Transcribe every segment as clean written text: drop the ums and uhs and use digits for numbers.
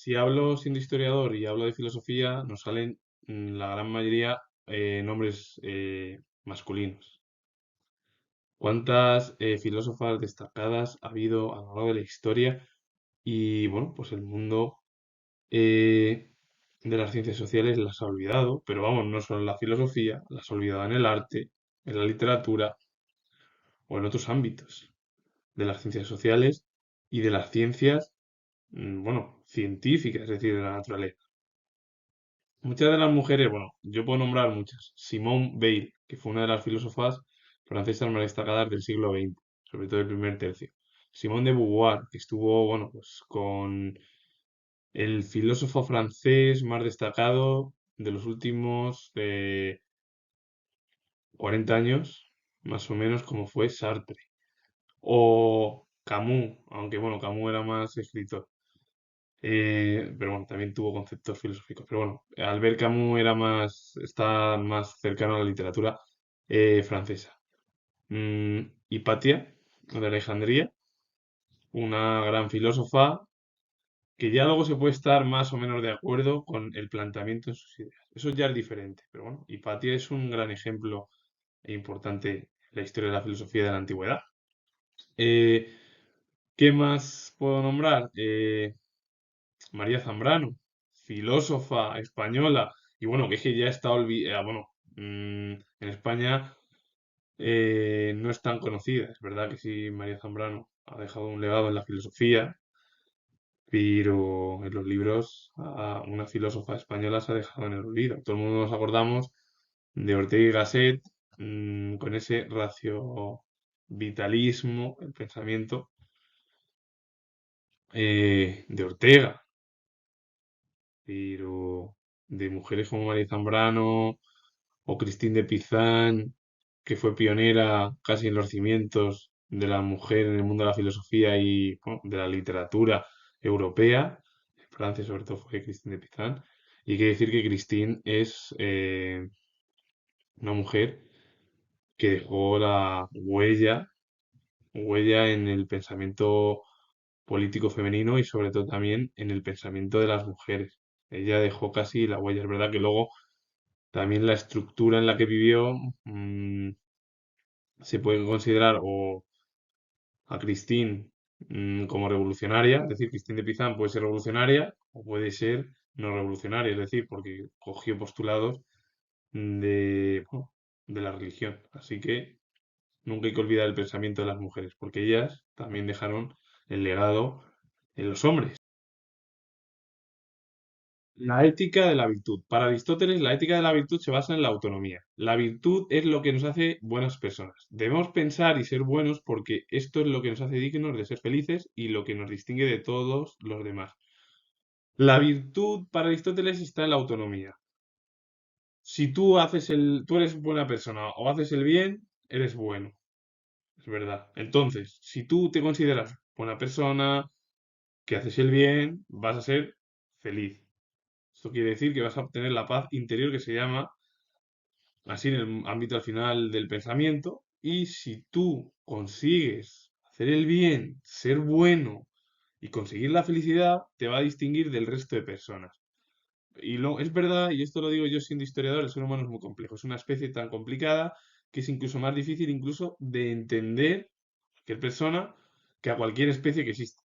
si hablo siendo historiador y hablo de filosofía, nos salen la gran mayoría nombres masculinos. ¿Cuántas filósofas destacadas ha habido a lo largo de la historia? Y bueno, pues el mundo eh, de las ciencias sociales las ha olvidado, pero vamos, no solo en la filosofía, las ha olvidado en el arte, en la literatura o en otros ámbitos de las ciencias sociales y de las ciencias, bueno, científicas, es decir, de la naturaleza. Muchas de las mujeres, bueno, yo puedo nombrar muchas. Simone Weil, que fue una de las filósofas francesas más destacadas del siglo XX, sobre todo el primer tercio. Simone de Beauvoir, que estuvo, bueno, pues con el filósofo francés más destacado de los últimos 40 años, más o menos, como fue Sartre. O Camus, aunque bueno, Camus era más escritor. Pero bueno, también tuvo conceptos filosóficos. Pero bueno, Albert Camus está más cercano a la literatura francesa. Mm, Hipatia, de Alejandría, una gran filósofa que ya luego se puede estar más o menos de acuerdo con el planteamiento en sus ideas. Eso ya es diferente, pero bueno, Hipatia es un gran ejemplo e importante en la historia de la filosofía de la antigüedad. Eh, ¿Qué más puedo nombrar? María Zambrano, filósofa española, y bueno, que es que ya está olvidada, bueno, en España no es tan conocida, es verdad que sí, María Zambrano ha dejado un legado en la filosofía, pero en los libros a una filósofa española se ha dejado en el olvido. Todo el mundo nos acordamos de Ortega y Gasset, con ese ratio vitalismo, el pensamiento de Ortega, pero de mujeres como María Zambrano o Christine de Pizan, que fue pionera casi en los cimientos de la mujer en el mundo de la filosofía y bueno, de la literatura europea. En Francia, sobre todo, fue Christine de Pizan. Y hay que decir que Christine es una mujer que dejó la huella en el pensamiento político femenino y sobre todo también en el pensamiento de las mujeres. Ella dejó casi la huella. Es verdad que luego también la estructura en la que vivió mm, se puede considerar o a Christine como revolucionaria, es decir, Christine de Pizan puede ser revolucionaria o puede ser no revolucionaria, es decir, porque cogió postulados bueno, de la religión. Así que nunca hay que olvidar el pensamiento de las mujeres, porque ellas también dejaron el legado en los hombres. La ética de la virtud. Para Aristóteles, la ética de la virtud se basa en la autonomía. La virtud es lo que nos hace buenas personas. Debemos pensar y ser buenos porque esto es lo que nos hace dignos de ser felices y lo que nos distingue de todos los demás. La virtud para Aristóteles está en la autonomía. Si tú eres buena persona o haces el bien, eres bueno. Es verdad. Entonces, si tú te consideras buena persona, que haces el bien, vas a ser feliz. Esto quiere decir que vas a obtener la paz interior que se llama así en el ámbito al final del pensamiento. Y si tú consigues hacer el bien, ser bueno y conseguir la felicidad, te va a distinguir del resto de personas. Es verdad, y esto lo digo yo siendo historiador, el ser humano es muy complejo. Es una especie tan complicada que es incluso más difícil incluso de entender a cualquier persona que a cualquier especie que existe.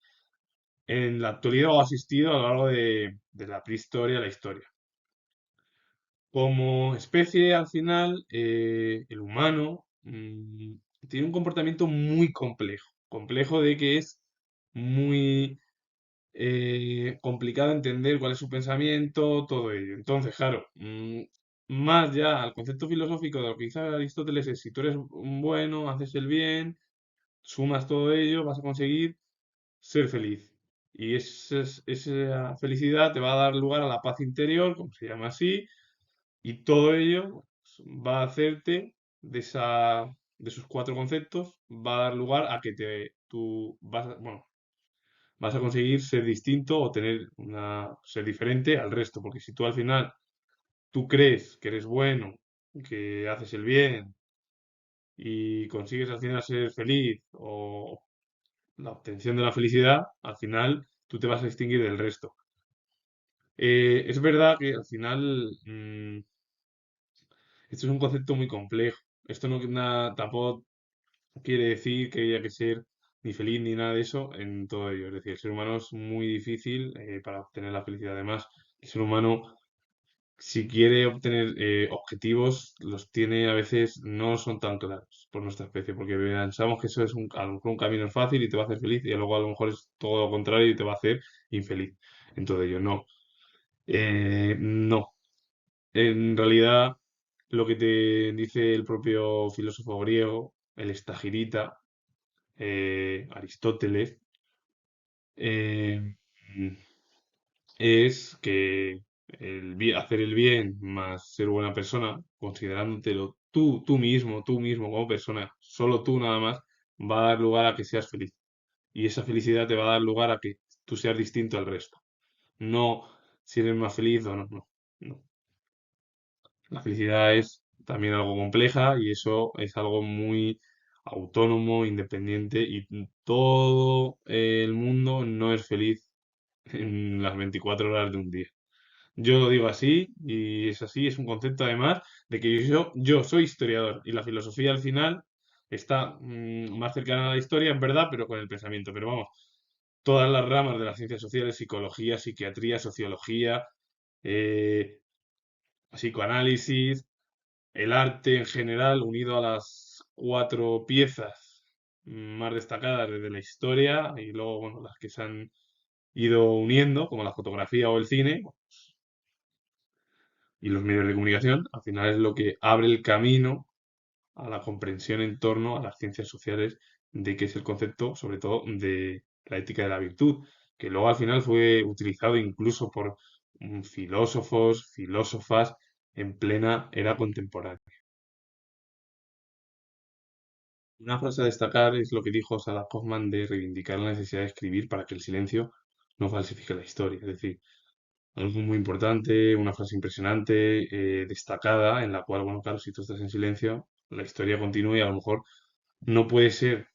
En la actualidad o ha asistido a lo largo de la prehistoria, la historia. Como especie, al final, el humano tiene un comportamiento muy complejo. Complejo de que es muy complicado entender cuál es su pensamiento, todo ello. Entonces, claro, más ya al concepto filosófico de lo que dice Aristóteles es si tú eres un bueno, haces el bien, sumas todo ello, vas a conseguir ser feliz. Y esa felicidad te va a dar lugar a la paz interior, como se llama así, y todo ello pues, va a hacerte de esos cuatro conceptos, va a dar lugar a que tú bueno, vas a conseguir ser distinto o ser diferente al resto, porque si tú al final tú crees que eres bueno, que haces el bien y consigues al final ser feliz o la obtención de la felicidad, al final tú te vas a distinguir del resto. Es verdad que al final esto es un concepto muy complejo. Esto no tampoco quiere decir que haya que ser ni feliz ni nada de eso en todo ello. Es decir, el ser humano es muy difícil para obtener la felicidad. Además, el ser humano, si quiere obtener objetivos, los tiene a veces no son tan claros por nuestra especie, porque pensamos que eso es a lo mejor un camino fácil y te va a hacer feliz, y luego a lo mejor es todo lo contrario y te va a hacer infeliz. En todo ello, no. No. En realidad, lo que te dice el propio filósofo griego, el Estagirita, Aristóteles, eh, es que hacer el bien más ser buena persona, considerándotelo tú mismo como persona, solo tú nada más, va a dar lugar a que seas feliz. Y esa felicidad te va a dar lugar a que tú seas distinto al resto. No si eres más feliz o no, no, no. La felicidad es también algo compleja y eso es algo muy autónomo, independiente y todo el mundo no es feliz en las 24 horas de un día. Yo lo digo así y es así, es un concepto además de que yo soy historiador y la filosofía al final está más cercana a la historia, es verdad, pero con el pensamiento. Pero vamos, todas las ramas de las ciencias sociales, psicología, psiquiatría, sociología, eh, psicoanálisis, el arte en general, unido a las cuatro piezas más destacadas desde la historia y luego, bueno, las que se han ido uniendo, como la fotografía o el cine y los medios de comunicación, al final es lo que abre el camino a la comprensión en torno a las ciencias sociales de qué es el concepto, sobre todo, de la ética de la virtud, que luego al final fue utilizado incluso por filósofos, filósofas en plena era contemporánea. Una frase a destacar es lo que dijo Sarah Kaufman de reivindicar la necesidad de escribir para que el silencio no falsifique la historia. Es decir, algo muy importante, una frase impresionante, destacada, en la cual, bueno, claro, si tú estás en silencio, la historia continúa y a lo mejor no puede ser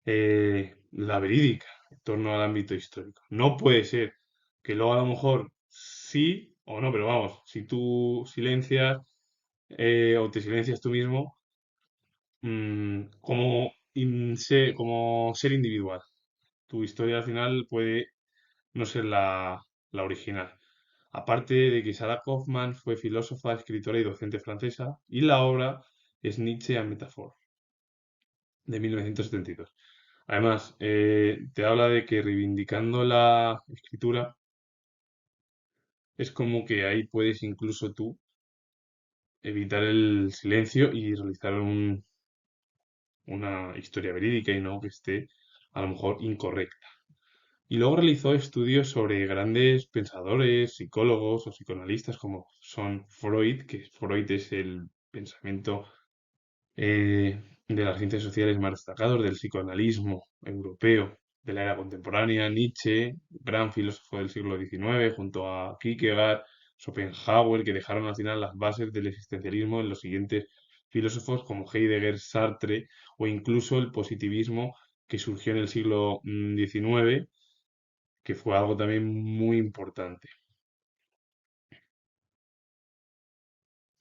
la verídica en torno al ámbito histórico. No puede ser que luego a lo mejor sí o no, pero vamos, si tú silencias o te silencias tú mismo, como ser individual. Tu historia al final puede no ser la original. Aparte de que Sarah Kaufman fue filósofa, escritora y docente francesa, y la obra es Nietzsche and Metaphor, de 1972. Además, te habla de que reivindicando la escritura es como que ahí puedes incluso tú evitar el silencio y realizar una historia verídica y no que esté a lo mejor incorrecta. Y luego realizó estudios sobre grandes pensadores, psicólogos o psicoanalistas como son Freud, que Freud es el pensamiento de las ciencias sociales más destacados, del psicoanalismo europeo de la era contemporánea, Nietzsche, gran filósofo del siglo XIX, junto a Kierkegaard, Schopenhauer, que dejaron al final las bases del existencialismo en los siguientes filósofos como Heidegger, Sartre o incluso el positivismo que surgió en el siglo XIX, que fue algo también muy importante.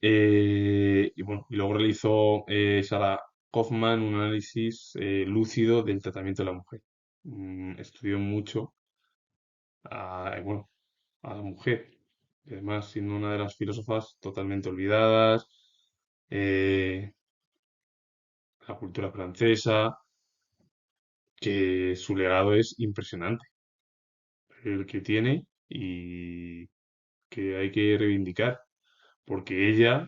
Y bueno, y luego realizó Sarah Kaufman un análisis lúcido del tratamiento de la mujer. Estudió mucho bueno, a la mujer, y además siendo una de las filósofas totalmente olvidadas, eh, la cultura francesa, que su legado es impresionante, el que tiene y que hay que reivindicar, porque ella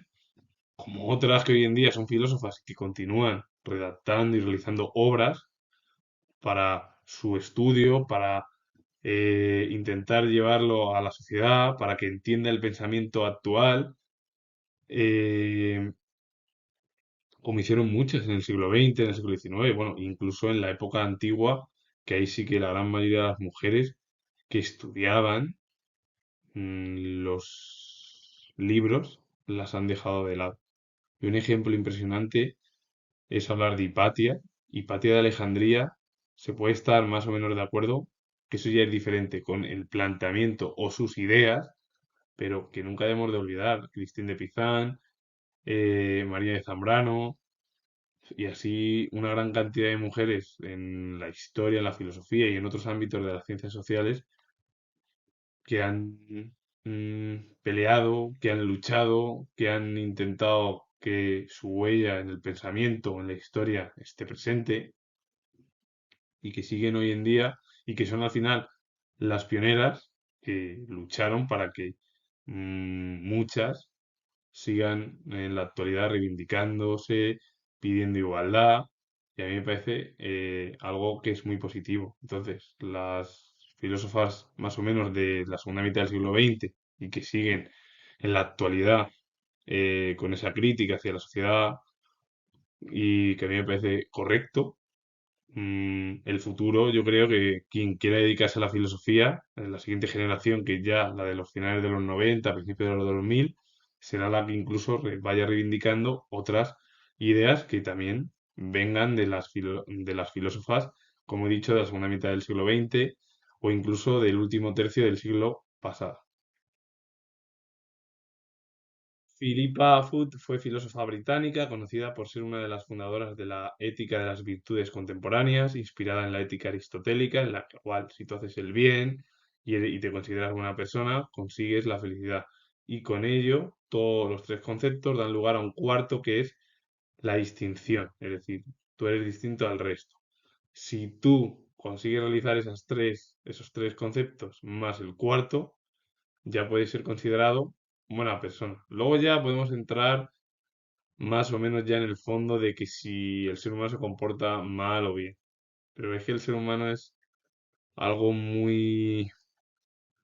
como otras que hoy en día son filósofas y que continúan redactando y realizando obras para su estudio, para intentar llevarlo a la sociedad, para que entienda el pensamiento actual, eh, como hicieron muchas en el siglo XX, en el siglo XIX, bueno, incluso en la época antigua, que ahí sí que la gran mayoría de las mujeres que estudiaban los libros las han dejado de lado. Y un ejemplo impresionante es hablar de Hipatia. Hipatia de Alejandría se puede estar más o menos de acuerdo que eso ya es diferente con el planteamiento o sus ideas, pero que nunca debemos de olvidar. Cristín de Pizán, María de Zambrano, y así una gran cantidad de mujeres en la historia, en la filosofía y en otros ámbitos de las ciencias sociales que han peleado, que han luchado, que han intentado que su huella en el pensamiento, en la historia, esté presente y que siguen hoy en día y que son al final las pioneras que lucharon para que muchas sigan en la actualidad reivindicándose, pidiendo igualdad, y a mí me parece algo que es muy positivo. Entonces, las filósofas más o menos de la segunda mitad del siglo XX y que siguen en la actualidad con esa crítica hacia la sociedad y que a mí me parece correcto, el futuro, yo creo que quien quiera dedicarse a la filosofía, la siguiente generación, que ya la de los finales de los 90 principios de los 2000 será la que incluso vaya reivindicando otras ideas que también vengan de de las filósofas, como he dicho, de la segunda mitad del siglo XX o incluso del último tercio del siglo pasado. Philippa Foot fue filósofa británica, conocida por ser una de las fundadoras de la ética de las virtudes contemporáneas, inspirada en la ética aristotélica, en la cual si tú haces el bien y te consideras buena persona, consigues la felicidad. Y con ello, todos los tres conceptos dan lugar a un cuarto que es la distinción, es decir, tú eres distinto al resto. Si tú consigues realizar esos tres conceptos más el cuarto, ya puede ser considerado buena persona. Luego ya podemos entrar más o menos ya en el fondo de que si el ser humano se comporta mal o bien. Pero es que el ser humano es algo muy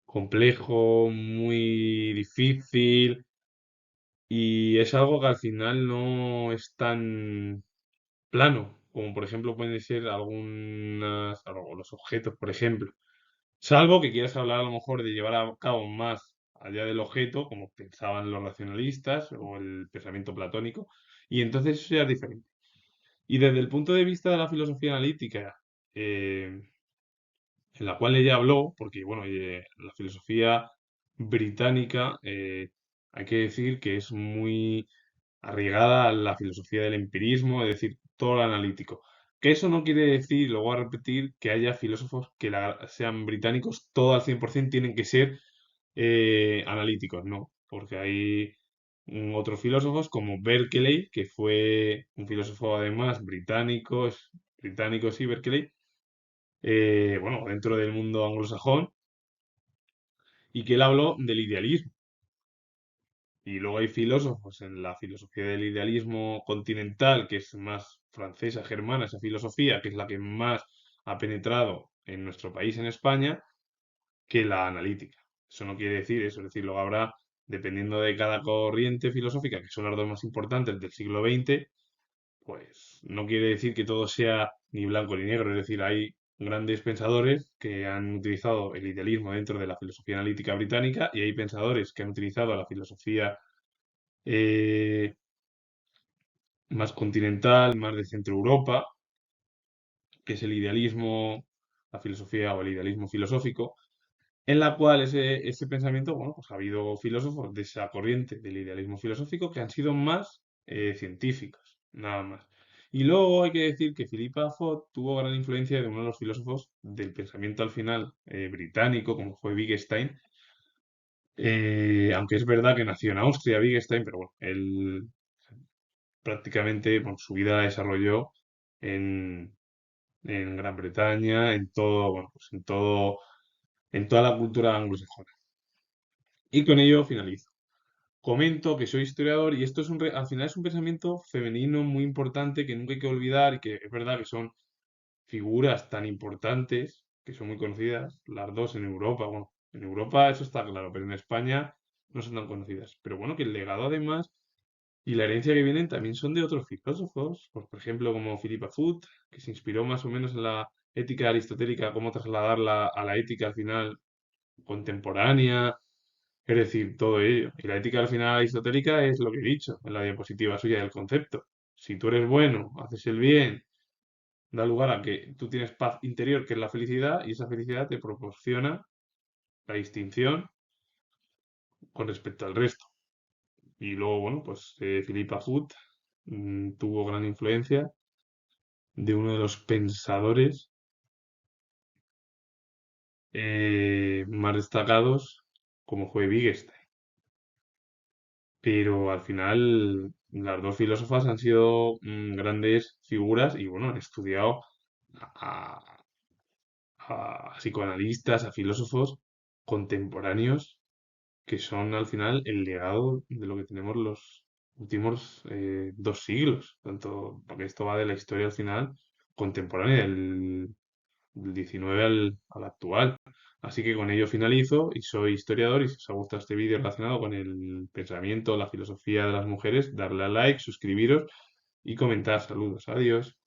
complejo, muy difícil y es algo que al final no es tan plano como por ejemplo pueden ser los objetos, por ejemplo. Salvo que quieras hablar a lo mejor de llevar a cabo más allá del objeto, como pensaban los racionalistas o el pensamiento platónico, y entonces eso ya es diferente. Y desde el punto de vista de la filosofía analítica, eh, en la cual ella habló, porque bueno, la filosofía británica, hay que decir que es muy arraigada a la filosofía del empirismo, es decir, todo lo analítico. Que eso no quiere decir, lo voy a repetir, que haya filósofos que sean británicos, todo al 100% tienen que ser analíticos, no, porque hay otros filósofos como Berkeley, que fue un filósofo además británico sí, Berkeley, bueno, dentro del mundo anglosajón, y que él habló del idealismo. Y luego hay filósofos en la filosofía del idealismo continental, que es más francesa, germana, esa filosofía, que es la que más ha penetrado en nuestro país, en España, que la analítica. Eso no quiere decir eso, es decir, luego habrá, dependiendo de cada corriente filosófica, que son las dos más importantes del siglo XX, pues no quiere decir que todo sea ni blanco ni negro, es decir, hay grandes pensadores que han utilizado el idealismo dentro de la filosofía analítica británica y hay pensadores que han utilizado la filosofía eh, más continental, más de Centro Europa, que es el idealismo, la filosofía o el idealismo filosófico, en la cual ese pensamiento, bueno, pues ha habido filósofos de esa corriente del idealismo filosófico que han sido más científicos, nada más. Y luego hay que decir que Philippa Foot tuvo gran influencia de uno de los filósofos del pensamiento al final británico, como fue Wittgenstein, aunque es verdad que nació en Austria, Wittgenstein, pero bueno, él prácticamente bueno, su vida la desarrolló en, en Gran Bretaña, en todo, bueno, pues en toda la cultura anglosajona. Y con ello finalizo. Comento que soy historiador y esto es al final es un pensamiento femenino muy importante que nunca hay que olvidar y que es verdad que son figuras tan importantes, que son muy conocidas, las dos en Europa. Bueno, en Europa eso está claro, pero en España no son tan conocidas. Pero bueno, que el legado además y la herencia que vienen también son de otros filósofos, pues, por ejemplo, como Philippa Foot, que se inspiró más o menos en la ética aristotélica, cómo trasladarla a la ética al final contemporánea, es decir, todo ello. Y la ética al final aristotélica es lo que he dicho en la diapositiva suya del concepto. Si tú eres bueno, haces el bien, da lugar a que tú tienes paz interior, que es la felicidad, y esa felicidad te proporciona la distinción con respecto al resto. Y luego, bueno, pues Philippa Foot tuvo gran influencia de uno de los pensadores más destacados como fue Wittgenstein. Pero al final las dos filósofas han sido grandes figuras y bueno, han estudiado a, a psicoanalistas, a filósofos contemporáneos que son al final el legado de lo que tenemos los últimos 2 siglos, tanto porque esto va de la historia al final contemporánea, del 19 al actual. Así que con ello finalizo y soy historiador y si os ha gustado este vídeo relacionado con el pensamiento, la filosofía de las mujeres, darle a like, suscribiros y comentar. Saludos, adiós.